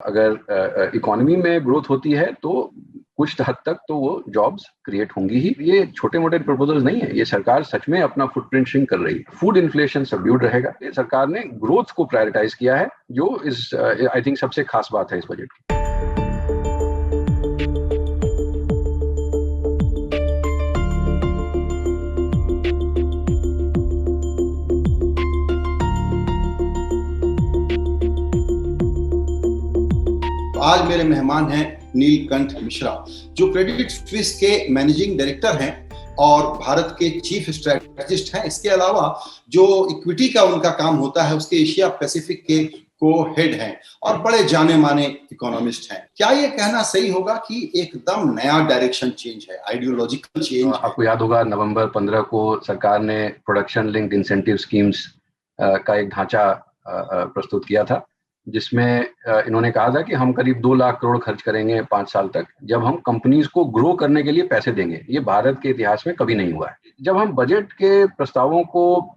अगर इकोनॉमी में ग्रोथ होती है तो कुछ हद तक तो वो जॉब्स क्रिएट होंगी ही। ये छोटे मोटे प्रपोजल्स नहीं है, ये सरकार सच में अपना फुटप्रिंट श्रिंक कर रही है। फूड इन्फ्लेशन सबड्यूड रहेगा। ये सरकार ने ग्रोथ को प्रायोरिटाइज किया है, जो इस आई थिंक सबसे खास बात है इस बजट की। आज मेरे मेहमान हैं नीलकंठ मिश्रा, जो क्रेडिट स्विस के मैनेजिंग डायरेक्टर हैं और भारत के चीफ स्ट्रेटेजिस्ट हैं। इसके अलावा जो इक्विटी का उनका काम होता है उसके एशिया पैसिफिक के को हेड हैं और बड़े जाने माने इकोनॉमिस्ट हैं। क्या ये कहना सही होगा कि एकदम नया डायरेक्शन चेंज है, आइडियोलॉजिकल चेंज? आपको याद होगा नवंबर 15 को सरकार ने प्रोडक्शन लिंक्ड इंसेंटिव स्कीम्स का एक ढांचा प्रस्तुत किया था, जिसमें इन्होंने कहा था कि हम करीब 2 लाख करोड़ खर्च करेंगे 5 साल तक, जब हम कंपनीज को ग्रो करने के लिए पैसे देंगे। ये भारत के इतिहास में कभी नहीं हुआ है। जब हम बजट के प्रस्तावों को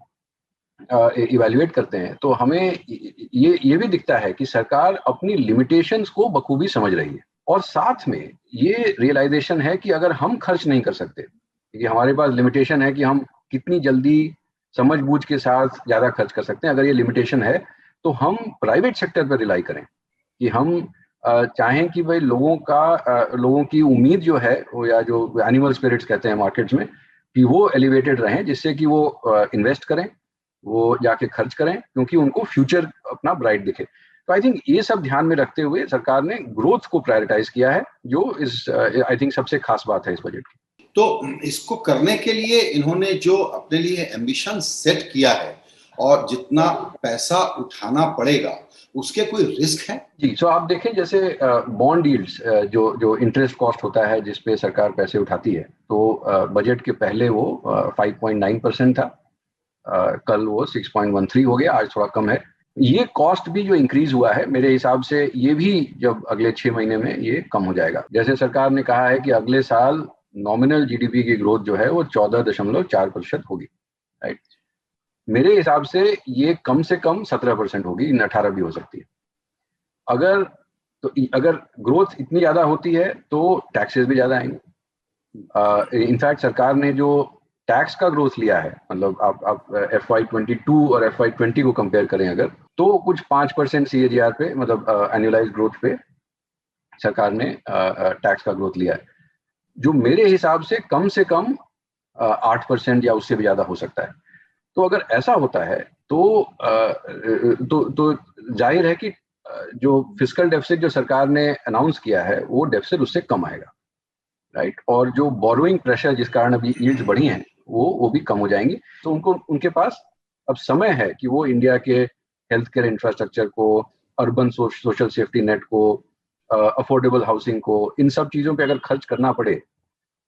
इवैल्यूएट करते हैं तो हमें ये भी दिखता है कि सरकार अपनी लिमिटेशंस को बखूबी समझ रही है, और साथ में ये रियलाइजेशन है कि अगर हम खर्च नहीं कर सकते, क्योंकि हमारे पास लिमिटेशन है कि हम कितनी जल्दी समझबूझ के साथ ज्यादा खर्च कर सकते हैं, अगर ये लिमिटेशन है तो हम प्राइवेट सेक्टर पर रिलाई करें कि हम चाहें कि भाई लोगों की उम्मीद जो है वो, या जो एनिमल स्पिरिट्स कहते हैं मार्केट्स में, कि वो एलिवेटेड रहें, जिससे कि वो इन्वेस्ट करें, वो जाके खर्च करें, क्योंकि उनको फ्यूचर अपना ब्राइट दिखे। तो आई थिंक ये सब ध्यान में रखते हुए सरकार ने ग्रोथ को प्रायोरिटाइज किया है, जो इस आई थिंक सबसे खास बात है इस बजट की। तो इसको करने के लिए इन्होंने जो अपने लिए एम्बिशन सेट किया है और जितना पैसा उठाना पड़ेगा उसके कोई रिस्क है? जी, सो आप देखें जैसे बॉन्ड यील्ड्स, जो इंटरेस्ट कॉस्ट होता है जिस पे सरकार पैसे उठाती है, तो बजट के पहले वो 5.9% था, कल वो 6.13 हो गया, आज थोड़ा कम है। ये कॉस्ट भी जो इंक्रीज हुआ है, मेरे हिसाब से ये भी जब अगले 6 महीने में ये कम हो जाएगा। जैसे सरकार ने कहा है कि अगले साल नॉमिनल जीडीपी की ग्रोथ जो है वो 14.4% होगी, राइट। मेरे हिसाब से ये कम से कम 17% होगी, 18 भी हो सकती है। अगर ग्रोथ इतनी ज्यादा होती है तो टैक्सेस भी ज्यादा आएंगे। इनफैक्ट सरकार ने जो टैक्स का ग्रोथ लिया है, मतलब आप FY22 और FY20 को कंपेयर करें अगर, तो कुछ 5% CAGR पे, मतलब एनुअलाइज्ड ग्रोथ पे सरकार ने टैक्स का ग्रोथ लिया है, जो मेरे हिसाब से कम 8% या उससे भी ज्यादा हो सकता है। तो अगर ऐसा होता है तो जाहिर है कि जो फिस्कल डेफिसिट जो सरकार ने अनाउंस किया है वो डेफिसिट उससे कम आएगा, राइट। और जो बोरोइंग प्रेशर जिस कारण अभी यील्ड्स बढ़ी हैं वो भी कम हो जाएंगी। तो उनके पास अब समय है कि वो इंडिया के हेल्थ केयर इंफ्रास्ट्रक्चर को, अर्बन सोशल सेफ्टी नेट को, अफोर्डेबल हाउसिंग को, इन सब चीजों पे अगर खर्च करना पड़े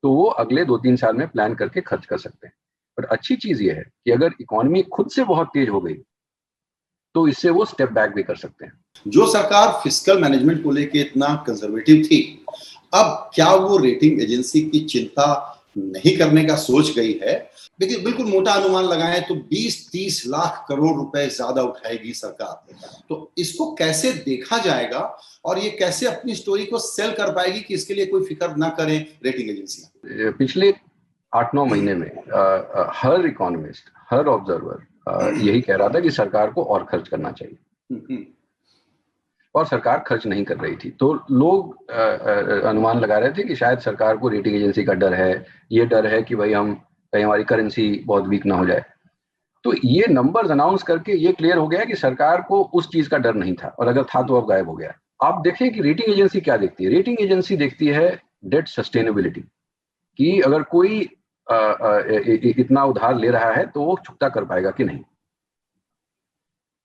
तो वो अगले 2-3 साल में प्लान करके खर्च कर सकते हैं। पर अच्छी चीज ये है कि अगर इकोनॉमी खुद से बहुत तेज हो गई तो इससे वो स्टेप बैक भी कर सकते हैं। जो सरकार फिस्कल मैनेजमेंट को लेके इतना कंजर्वेटिव थी, अब क्या वो रेटिंग एजेंसी की चिंता नहीं करने का सोच गई है? देखिए, बिल्कुल मोटा अनुमान लगाएं तो 20-30 लाख करोड़ रुपए ज्यादा उठाएगी सरकार। तो इसको कैसे देखा जाएगा और ये कैसे अपनी स्टोरी को सेल कर पाएगी कि इसके लिए कोई फिक्र ना करें रेटिंग एजेंसी? पिछले 8-9 महीने में हर इकोनॉमिस्ट, हर ऑब्जर्वर यही कह रहा था कि सरकार को और खर्च करना चाहिए, और सरकार खर्च नहीं कर रही थी। तो लोग अनुमान लगा रहे थे कि शायद सरकार को रेटिंग एजेंसी का डर है, ये डर है कि भाई हम कहीं हमारी करेंसी बहुत वीक ना हो जाए। तो ये नंबर्स अनाउंस करके ये क्लियर हो गया कि सरकार को उस चीज का डर नहीं था, और अगर था तो अब गायब हो गया। आप देखें कि रेटिंग एजेंसी क्या देखती है। रेटिंग एजेंसी देखती है डेट सस्टेनेबिलिटी, कि अगर कोई इतना उधार ले रहा है तो वो चुकता कर पाएगा कि नहीं।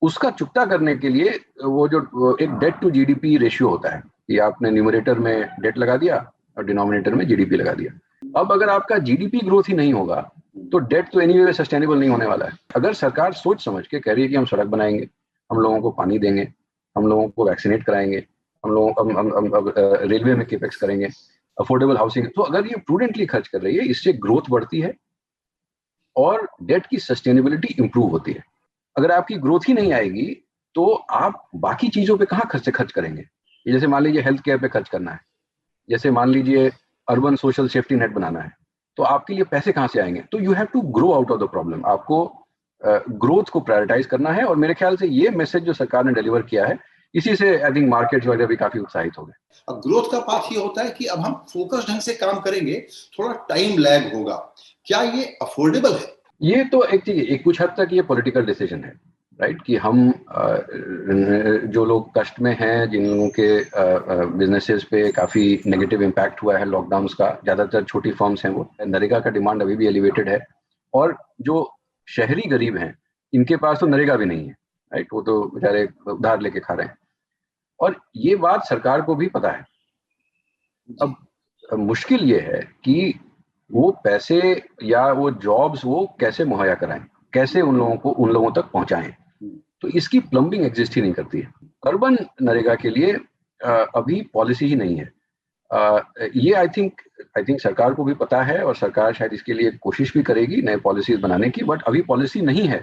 उसका चुकता करने के लिए वो जो एक डेट टू जीडीपी रेशियो होता है, कि आपने न्यूमरेटर में डेट लगा दिया और डिनोमिनेटर में जीडीपी लगा दिया। अब अगर आपका जीडीपी ग्रोथ ही नहीं होगा तो डेट तो एनीवे सस्टेनेबल नहीं होने वाला है। अगर सरकार सोच समझ के कह रही है कि हम सड़क बनाएंगे, हम लोगों को पानी देंगे, हम लोगों को वैक्सीनेट कराएंगे, हम लोगों रेलवे में केपेक्स करेंगे, अफोर्डेबल हाउसिंग, तो अगर ये प्रूडेंटली खर्च कर रही है, इससे ग्रोथ बढ़ती है और डेट की सस्टेनेबिलिटी इंप्रूव होती है। अगर आपकी ग्रोथ ही नहीं आएगी तो आप बाकी चीजों पे कहाँ खर्च करेंगे? जैसे मान लीजिए हेल्थ केयर पे खर्च करना है, जैसे मान लीजिए अर्बन सोशल सेफ्टी नेट बनाना है, तो आपके लिए पैसे कहाँ से आएंगे? तो you have to grow out of the problem, आपको ग्रोथ को प्रायोरिटाइज करना है। और मेरे ख्याल से ये मैसेज जो सरकार ने डिलीवर किया है, इसी से आई थिंक मार्केट वगैरह भी काफी उत्साहित हो गए। अब ग्रोथ का पाथ ये होता है कि अब हम फोकस ढंग से काम करेंगे, थोड़ा टाइम लैग होगा, क्या ये अफोर्डेबल है? ये तो एक कुछ हद तक ये पॉलिटिकल डिसीजन है, राइट, कि हम जो लोग कष्ट में हैं, जिन लोगों के बिजनेसेस पे काफी नेगेटिव इम्पैक्ट हुआ है लॉकडाउन्स का, ज्यादातर छोटी फर्म्स हैं, वो नरेगा का डिमांड अभी भी एलिवेटेड है, और जो शहरी गरीब हैं इनके पास तो नरेगा भी नहीं है, राइट, वो तो बेचारे उधार लेके खा रहे हैं। और ये बात सरकार को भी पता है। अब मुश्किल ये है कि वो पैसे या वो जॉब्स वो कैसे मुहैया कराएं, कैसे उन लोगों तक पहुंचाएं, तो इसकी प्लम्बिंग एग्जिस्ट ही नहीं करती है। अर्बन नरेगा के लिए अभी पॉलिसी ही नहीं है। ये आई थिंक सरकार को भी पता है, और सरकार शायद इसके लिए कोशिश भी करेगी नए पॉलिसीज बनाने की, बट अभी पॉलिसी नहीं है,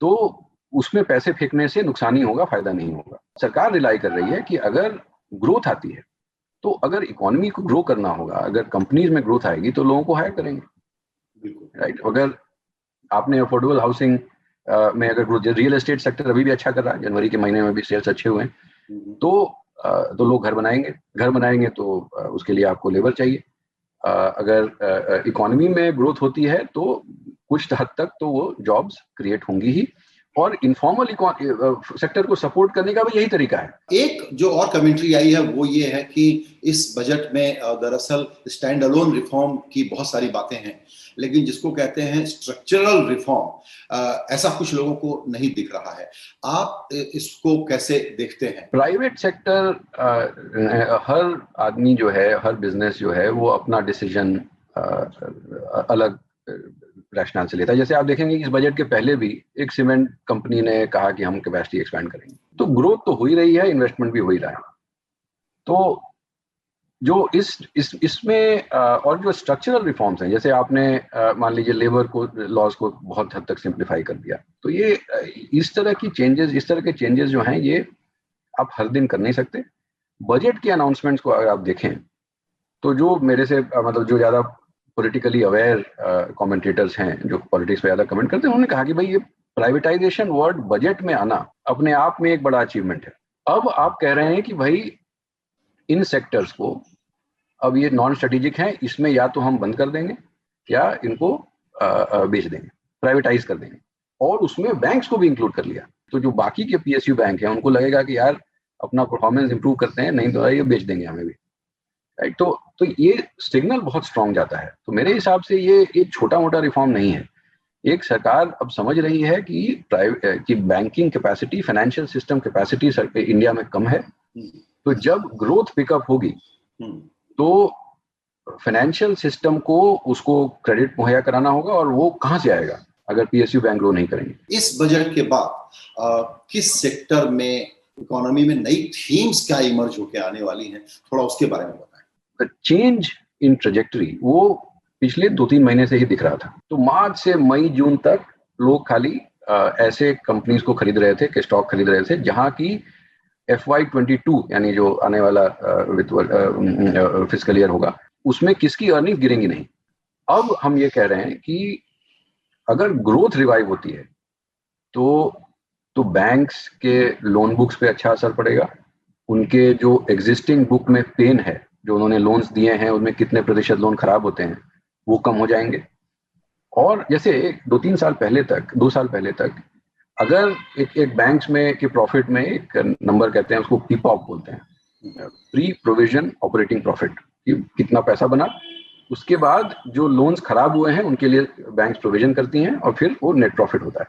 तो उसमें पैसे फेंकने से नुकसान ही होगा, फायदा नहीं होगा। सरकार रिलाई कर रही है कि अगर ग्रोथ आती है, तो अगर इकोनॉमी को ग्रो करना होगा, अगर कंपनीज में ग्रोथ आएगी तो लोगों को हायर करेंगे, राइट। अगर आपने अफोर्डेबल हाउसिंग में अगर ग्रोथ, रियल एस्टेट सेक्टर अभी भी अच्छा कर रहा है, जनवरी के महीने में भी सेल्स अच्छे हुए हैं, तो लोग घर बनाएंगे तो उसके लिए आपको लेबर चाहिए। अगर इकोनॉमी में ग्रोथ होती है तो कुछ हद तक तो वो जॉब्स क्रिएट होंगी ही, और इनफॉर्मल सेक्टर को सपोर्ट करने का भी यही तरीका है। एक जो और कमेंट्री आई है वो ये है कि इस बजट में दरअसल स्टैंड अलोन रिफॉर्म की बहुत सारी बातें हैं, लेकिन जिसको कहते हैं स्ट्रक्चरल रिफॉर्म, ऐसा कुछ लोगों को नहीं दिख रहा है। आप इसको कैसे देखते हैं? प्राइवेट सेक्टर, हर आदमी जो है, हर बिजनेस जो है, वो अपना डिसीजन अलग रैशनल से लेता है। जैसे आप देखेंगे कि इस बजट के पहले भी एक सीमेंट कंपनी ने कहा कि हम कैपेसिटी एक्सपैंड करेंगे, तो ग्रोथ तो हो ही रही है, इन्वेस्टमेंट भी हो ही रहा है। तो जो इसमें और जो स्ट्रक्चरल रिफॉर्म्स हैं, जैसे आपने मान लीजिए लेबर को लॉज को बहुत हद तक सिंप्लीफाई कर दिया, तो ये इस तरह के चेंजेस जो हैं, ये आप हर दिन कर नहीं सकते। बजट के अनाउंसमेंट्स को अगर आप देखें, तो जो मेरे से मतलब जो ज्यादा पॉलिटिकली अवेयर कमेंटेटर्स हैं, जो पॉलिटिक्स पे ज्यादा कमेंट करते हैं, उन्होंने कहा कि भाई ये प्राइवेटाइजेशन वर्ड बजट में आना अपने आप में एक बड़ा अचीवमेंट है। अब आप कह रहे हैं कि भाई इन सेक्टर्स को अब ये नॉन स्ट्रेटेजिक हैं, इसमें या तो हम बंद कर देंगे या इनको बेच देंगे, प्राइवेटाइज कर देंगे, और उसमें बैंक्स को भी इंक्लूड कर लिया। तो जो बाकी के पीएसयू बैंक हैं, उनको लगेगा कि यार अपना परफॉर्मेंस इंप्रूव करते हैं, नहीं तो ये बेच देंगे हमें भी, राइट। तो ये सिग्नल बहुत स्ट्रांग जाता है। तो मेरे हिसाब से ये एक छोटा मोटा रिफॉर्म नहीं है। एक सरकार अब समझ रही है कि banking capacity, financial system capacity India में कम है, तो जब ग्रोथ पिकअप होगी तो फाइनेंशियल सिस्टम को उसको क्रेडिट मुहैया कराना होगा, और वो कहां से आएगा अगर पीएसयू बैंक ग्रो नहीं करेंगे। इस बजट के बाद किस सेक्टर में, इकोनॉमी में नई थीम्स क्या इमर्ज होकर आने वाली हैं, थोड़ा उसके बारे में बताएं। चेंज इन ट्रेजेक्टरी वो पिछले 2-3 महीने से ही दिख रहा था। तो मार्च से मई जून तक लोग खाली ऐसे कंपनीज को खरीद रहे थे, के स्टॉक खरीद रहे थे, जहां की FY22 यानी जो आने वाला फिस्कल ईयर होगा, उसमें किसकी अर्निंग गिरेंगी नहीं। अब हम ये कह रहे हैं कि अगर ग्रोथ रिवाइव होती है तो बैंक्स के लोन बुक्स पे अच्छा असर पड़ेगा, उनके जो एग्जिस्टिंग बुक में पेन है, जो उन्होंने लोन्स दिए हैं उनमें कितने प्रतिशत लोन खराब होते हैं, वो कम हो जाएंगे। और जैसे 2 साल पहले तक अगर एक बैंक्स में के प्रॉफिट में एक नंबर कहते हैं, उसको पीपॉप बोलते हैं, प्री प्रोविजन ऑपरेटिंग प्रॉफिट, कितना पैसा बना, उसके बाद जो लोन्स खराब हुए हैं उनके लिए बैंक्स प्रोविजन करती हैं, और फिर वो नेट प्रॉफिट होता है।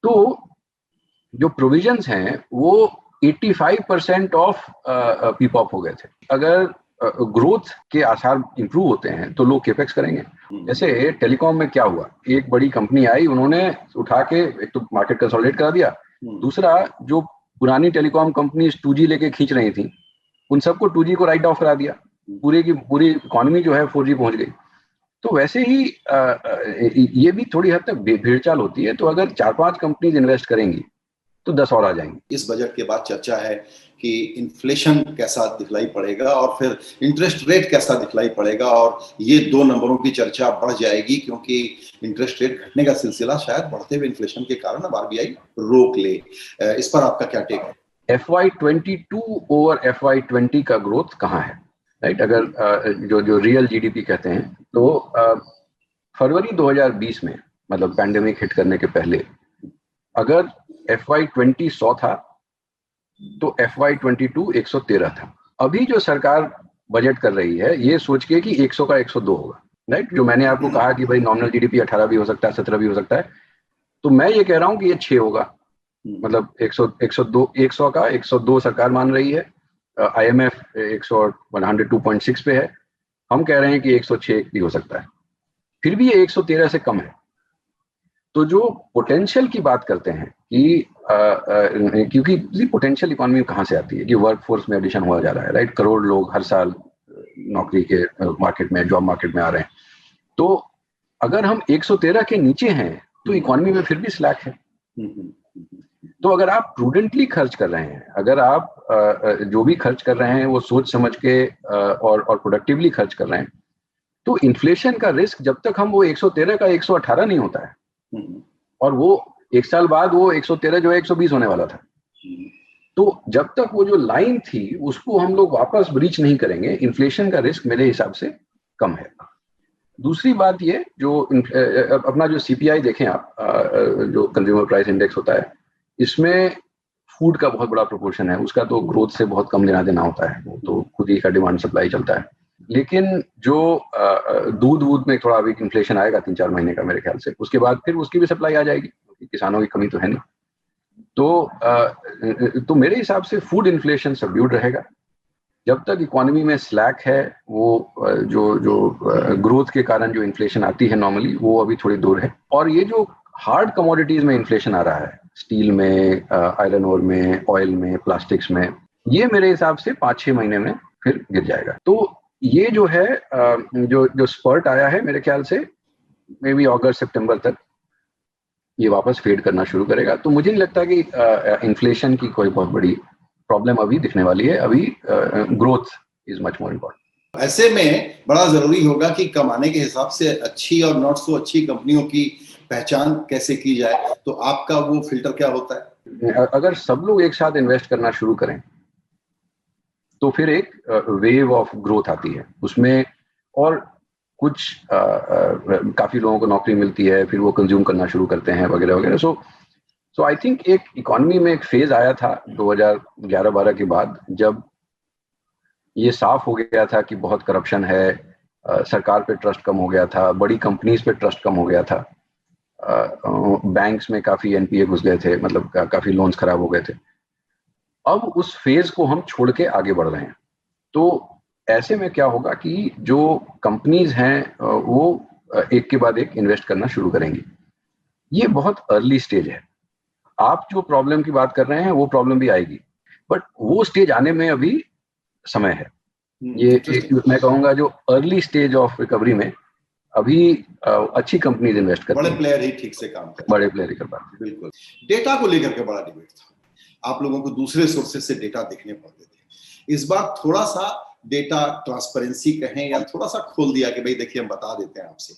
तो जो प्रोविजंस हैं वो 85% ऑफ पीपॉप हो गए थे। अगर ग्रोथ के आसार इंप्रूव होते हैं तो लोग केपेक्स करेंगे। जैसे टेलीकॉम में क्या हुआ, एक बड़ी कंपनी आई, उन्होंने उठा के एक तो मार्केट कंसोलिडेट करा दिया, दूसरा जो पुरानी टेलीकॉम कंपनी 2G लेके खींच रही थी, उन सबको 2G को राइट ऑफ करा दिया, पूरी की पूरी इकोनॉमी जो है 4G पहुंच गई। तो वैसे ही ये भी थोड़ी हद तक भेड़चाल होती है। तो अगर 4-5 कंपनीज इन्वेस्ट करेंगी तो 10 और आ जाएंगे। इस बजट के बाद चर्चा है कि इन्फ्लेशन कैसा दिखलाई पड़ेगा और फिर इंटरेस्ट रेट कैसा दिखलाई पड़ेगा, और ये 2 नंबरों की चर्चा बढ़ जाएगी क्योंकि इंटरेस्ट रेट घटने का सिलसिला शायद बढ़ते हुए इन्फ्लेशन के कारण अब आरबीआई रोक ले। इस पर आपका क्या टेक है? FY22 ओवर FY20 का ग्रोथ कहाँ है, राइट? अगर जो रियल जीडीपी कहते हैं, तो फरवरी 2020 में, मतलब पैंडेमिक हिट करने के पहले, अगर FY20 100 था तो FY22 113 था। अभी जो सरकार बजट कर रही है ये सोच के कि 100 का 102 होगा, राइट? जो मैंने आपको कहा कि भाई नॉमिनल जीडीपी 18 भी हो सकता है, 17 भी हो सकता है, तो मैं ये कह रहा हूँ कि ये 6 होगा। मतलब 100 का 102 सरकार मान रही है, IMF 102.6 पे है, हम कह रहे हैं कि 106 भी हो सकता है, फिर भी ये 113 से कम है। तो जो पोटेंशियल की बात करते हैं कि क्योंकि पोटेंशियल इकोनॉमी कहाँ से आती है कि वर्कफोर्स में एडिशन हुआ जा रहा है, राइट? करोड़ लोग हर साल नौकरी के मार्केट में, जॉब मार्केट में आ रहे हैं। तो अगर हम 113 के नीचे हैं तो इकोनॉमी में फिर भी स्लैक है। तो अगर आप प्रूडेंटली खर्च कर रहे हैं, अगर आप जो भी खर्च कर रहे हैं वो सोच समझ के और प्रोडक्टिवली खर्च कर रहे हैं, तो इन्फ्लेशन का रिस्क जब तक हम वो 113 का 118 नहीं होता है, और वो एक साल बाद वो 113 जो है 120 होने वाला था, तो जब तक वो जो लाइन थी उसको हम लोग वापस ब्रीच नहीं करेंगे, इन्फ्लेशन का रिस्क मेरे हिसाब से कम है। दूसरी बात ये, जो अपना जो CPI देखें आप, जो कंज्यूमर प्राइस इंडेक्स होता है, इसमें फूड का बहुत बड़ा प्रोपोर्शन है, उसका तो ग्रोथ से बहुत कम लेना देना होता है, वो तो खुद ही का डिमांड सप्लाई चलता है। लेकिन जो दूध में थोड़ा अभी इन्फ्लेशन आएगा 3-4 महीने का मेरे ख्याल से, उसके बाद फिर उसकी भी सप्लाई आ जाएगी, किसानों की कमी तो है नहीं। तो मेरे हिसाब से फूड इन्फ्लेशन सबड्यूड रहेगा जब तक इकोनॉमी में स्लैक है। वो जो ग्रोथ के कारण जो इन्फ्लेशन आती है नॉर्मली, वो अभी थोड़ी दूर है। और ये जो हार्ड कमोडिटीज में इन्फ्लेशन आ रहा है, स्टील में, आयरन ओर में, ऑयल में, प्लास्टिक्स में, ये मेरे हिसाब से 5-6 महीने में फिर गिर जाएगा। तो ये जो है जो स्पर्ट आया है, मेरे ख्याल से मे बी अगस्त सितंबर तक ये वापस फेड करना शुरू करेगा। तो मुझे नहीं लगता कि इन्फ्लेशन की कोई बहुत बड़ी प्रॉब्लम अभी दिखने वाली है। अभी growth is much more important. ऐसे में बड़ा जरूरी होगा कि कमाने के हिसाब से अच्छी और नॉट सो अच्छी कंपनियों की पहचान कैसे की जाए, तो आपका वो फिल्टर क्या होता है? अगर सब लोग एक साथ इन्वेस्ट करना शुरू करें तो फिर एक वेव ऑफ ग्रोथ आती है उसमें, और कुछ काफी लोगों को नौकरी मिलती है, फिर वो कंज्यूम करना शुरू करते हैं वगैरह वगैरह। सो आई थिंक एक इकोनॉमी में एक फेज आया था 2011-12 के बाद, जब ये साफ हो गया था कि बहुत करप्शन है, सरकार पे ट्रस्ट कम हो गया था, बड़ी कंपनीज पे ट्रस्ट कम हो गया था, बैंक्स में काफी NPA घुस गए थे, मतलब काफी लोन्स खराब हो गए थे। अब उस फेज को हम छोड़ के आगे बढ़ रहे हैं। तो ऐसे में क्या होगा कि जो कंपनीज हैं वो एक के बाद एक इन्वेस्ट करना शुरू करेंगी। ये बहुत अर्ली स्टेज है। आप जो प्रॉब्लम की बात कर रहे हैं वो प्रॉब्लम भी आएगी, बट वो स्टेज आने में अभी समय है। ये मैं कहूंगा जो अर्ली स्टेज ऑफ रिकवरी में अभी अच्छी कंपनीज इन्वेस्ट करती हैं, बड़े प्लेयर ही ठीक से काम करते हैं, बड़े प्लेयर ही कर पाते हैं। बिल्कुल। डेटा को लेकर के बड़ा डिबेट था, आप लोगों को दूसरे सोर्सेस से डेटा देखने पड़ते थे। इस बार थोड़ा सा डेटा ट्रांसपेरेंसी कहें या थोड़ा सा खोल दिया कि भाई देखिए हम बता देते हैं आपसे।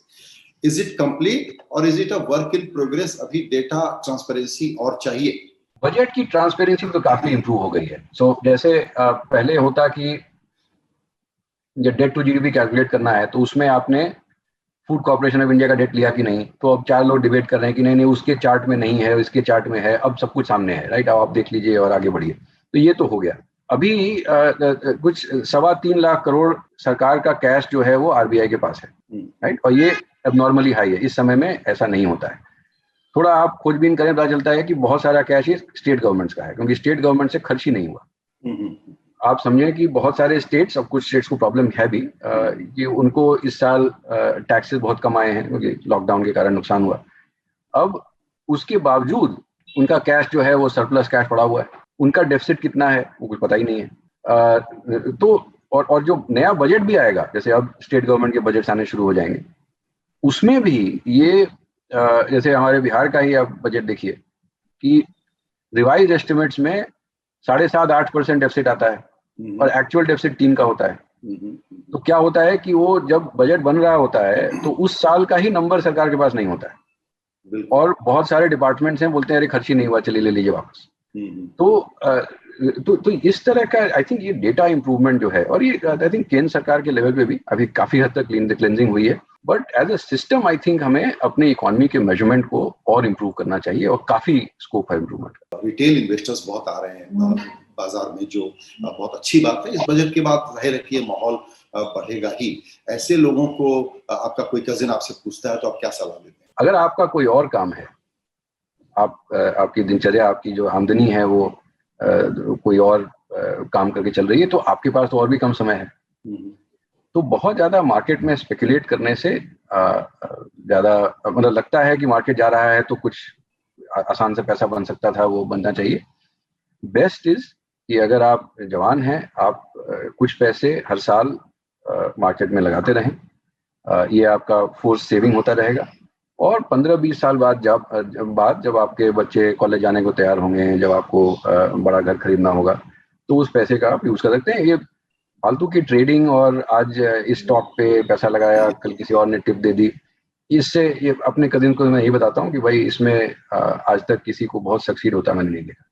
इज इट कंप्लीट और is it a work in progress? अभी डेटा ट्रांसपेरेंसी और चाहिए। बजट की ट्रांसपेरेंसी तो काफी इंप्रूव हो गई है। जैसे पहले होता कि जब डेट टू GDP कैलकुलेट करना है तो उसमें आपने फूड कॉर्पोरेशन ऑफ इंडिया का डेट लिया कि नहीं, तो अब 4 लोग डिबेट कर रहे हैं कि नहीं उसके चार्ट में नहीं है, इसके चार्ट में है। अब सब कुछ सामने है, राइट? अब आप देख लीजिए और आगे बढ़िए। तो ये तो हो गया। अभी कुछ 3.25 लाख करोड़ सरकार का कैश जो है वो RBI के पास है, राइट? और ये अब नॉर्मली हाई है, इस समय में ऐसा नहीं होता है। थोड़ा आप खोजबीन करें पता चलता है कि बहुत सारा कैश स्टेट गवर्नमेंट्स का है, क्योंकि स्टेट गवर्नमेंट से खर्च ही नहीं हुआ। आप समझें कि बहुत सारे स्टेट्स, अब कुछ स्टेट्स को प्रॉब्लम है भी कि उनको इस साल टैक्सेस बहुत कम आए हैं क्योंकि लॉकडाउन के कारण नुकसान हुआ। अब उसके बावजूद उनका कैश जो है वो सरप्लस कैश पड़ा हुआ है। उनका डेफिसिट कितना है वो कुछ पता ही नहीं है। तो और जो नया बजट भी आएगा, जैसे अब स्टेट गवर्नमेंट के बजट आने शुरू हो जाएंगे, उसमें भी ये जैसे हमारे बिहार का ही आप बजट देखिए कि रिवाइज एस्टिमेट्स में 7.5-8% डेफिसिट आता है और एक्चुअल डेफिसिट 3 का होता है। तो क्या होता है कि वो जब बजट बन रहा होता है तो उस साल का ही नंबर सरकार के पास नहीं होता है और बहुत सारे डिपार्टमेंट्स हैं बोलते हैं अरे खर्च ही नहीं हुआ, चलिए ले लीजिए वापस। तो इस तरह का आई थिंक ये डेटा इंप्रूवमेंट जो है, और ये आई थिंक केंद्र सरकार के लेवल पे भी अभी काफी हद तक क्लेंजिंग हुई है, but as a system I think हमें अपनी इकोनॉमी के मेजरमेंट को और इम्प्रूव करना चाहिए और काफी स्कोप है इम्प्रूवमेंट का। रिटेल इन्वेस्टर्स बहुत आ रहे हैं बाजार में, जो बहुत अच्छी बात है। इस बजट के बाद जाहिर है कि ये माहौल बढ़ेगा ही। ऐसे लोगों को आपका कोई कजिन आपसे पूछता है तो आप क्या सलाह देते हैं? अगर आपका कोई और काम है, आपकी दिनचर्या, आपकी जो आमदनी है वो कोई और काम करके चल रही है, तो आपके पास तो और भी कम समय है। तो बहुत ज्यादा मार्केट में स्पेकुलेट करने से ज्यादा मतलब लगता है कि मार्केट जा रहा है तो कुछ आसान से पैसा बन सकता था, वो बनना चाहिए। बेस्ट इज कि अगर आप जवान हैं, आप कुछ पैसे हर साल मार्केट में लगाते रहें, ये आपका फोर्स सेविंग होता रहेगा और 15-20 साल बाद जब आपके बच्चे कॉलेज जाने को तैयार होंगे, जब आपको बड़ा घर खरीदना होगा, तो उस पैसे का आप यूज कर सकते हैं। ये फालतू की ट्रेडिंग और आज इस स्टॉक पे पैसा लगाया, कल किसी और ने टिप दे दी, इससे ये अपने कजिन को मैं यही बताता हूँ कि भाई इसमें आज तक किसी को बहुत सक्सीड होता मैंने नहीं देखा।